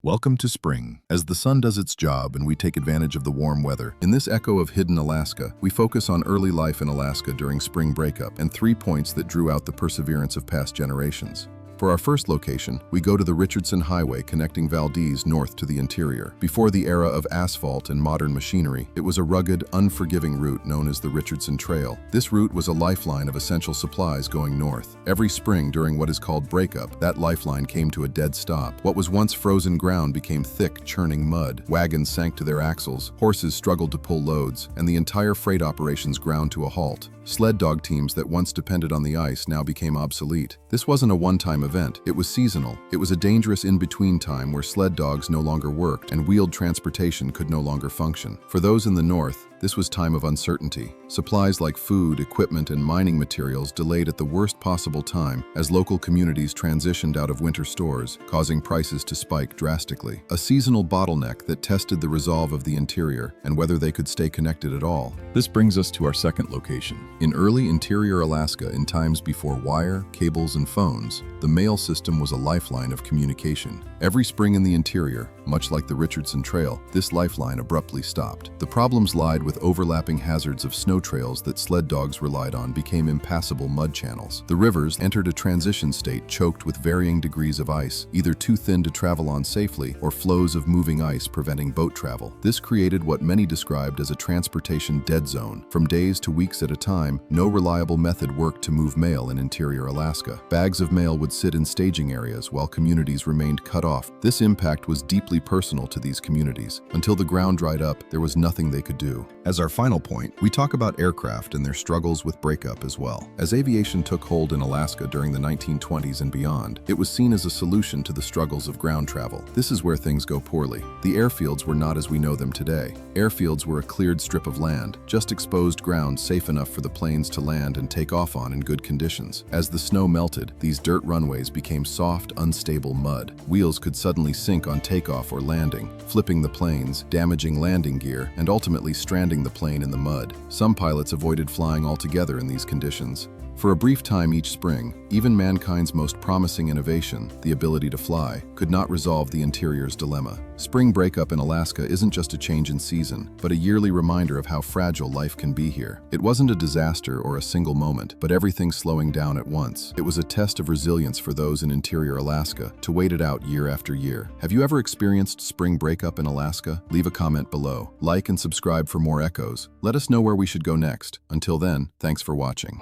Welcome to spring. As the sun does its job and we take advantage of the warm weather, in this echo of hidden Alaska, we focus on early life in Alaska during spring breakup and 3 points that drew out the perseverance of past generations. For our first location, we go to the Richardson Highway connecting Valdez north to the interior. Before the era of asphalt and modern machinery, it was a rugged, unforgiving route known as the Richardson Trail. This route was a lifeline of essential supplies going north. Every spring during what is called breakup, that lifeline came to a dead stop. What was once frozen ground became thick, churning mud. Wagons sank to their axles, horses struggled to pull loads, and the entire freight operations ground to a halt. Sled dog teams that once depended on the ice now became obsolete. This wasn't a one-time event, it was seasonal. It was a dangerous in-between time where sled dogs no longer worked and wheeled transportation could no longer function. For those in the north, this was time of uncertainty. Supplies like food, equipment, and mining materials delayed at the worst possible time as local communities transitioned out of winter stores, causing prices to spike drastically. A seasonal bottleneck that tested the resolve of the interior and whether they could stay connected at all. This brings us to our second location. In early interior Alaska, in times before wire, cables, and phones, the mail system was a lifeline of communication. Every spring in the interior, much like the Richardson Trail, this lifeline abruptly stopped. The problems lied with overlapping hazards of snow trails that sled dogs relied on became impassable mud channels. The rivers entered a transition state choked with varying degrees of ice, either too thin to travel on safely or flows of moving ice preventing boat travel. This created what many described as a transportation dead zone. From days to weeks at a time, no reliable method worked to move mail in interior Alaska. Bags of mail would sit in staging areas while communities remained cut off. This impact was deeply personal to these communities. Until the ground dried up, there was nothing they could do. As our final point, we talk about aircraft and their struggles with breakup as well. As aviation took hold in Alaska during the 1920s and beyond, it was seen as a solution to the struggles of ground travel. This is where things go poorly. The airfields were not as we know them today. Airfields were a cleared strip of land, just exposed ground safe enough for the planes to land and take off on in good conditions. As the snow melted, these dirt runways became soft, unstable mud. Wheels could suddenly sink on takeoff or landing, flipping the planes, damaging landing gear, and ultimately stranding the plane in the mud. Some pilots avoided flying altogether in these conditions. For a brief time each spring, even mankind's most promising innovation, the ability to fly, could not resolve the interior's dilemma. Spring breakup in Alaska isn't just a change in season, but a yearly reminder of how fragile life can be here. It wasn't a disaster or a single moment, but everything slowing down at once. It was a test of resilience for those in interior Alaska to wait it out year after year. Have you ever experienced spring breakup in Alaska? Leave a comment below. Like and subscribe for more echoes. Let us know where we should go next. Until then, thanks for watching.